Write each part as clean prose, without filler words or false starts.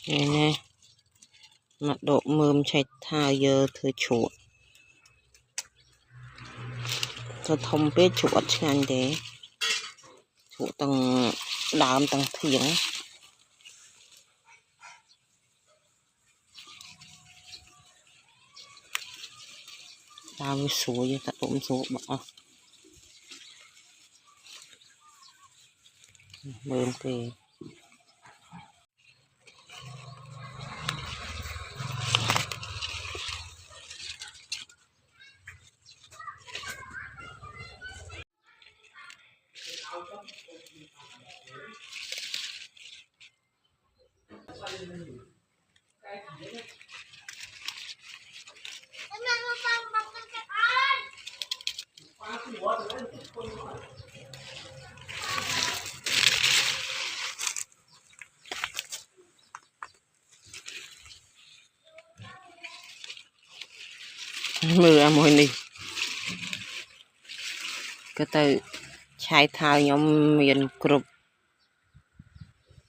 Nè nè, mặt độ mơm chạy thao giờ thưa chuột. Thưa thông biết chuột ngàn thế. Chuột tầng đám tầng thiếng. Đám với số như ta ốm số bỏ. Mơm kì. Mưa mùi đi. Cái từ chai thao nhóm miền cục.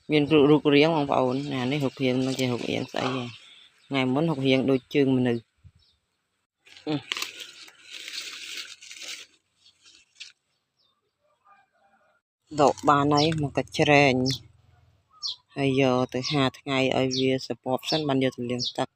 Miền rục riêng bằng bầu nè, này học hiện nó chỉ học hiện xảy vậy. Ngày muốn học hiện đôi chương mình nữ. Độ ba này một cái chèn hay giờ từ 2 ngày ở phía support sân ban giờ từ liên tắc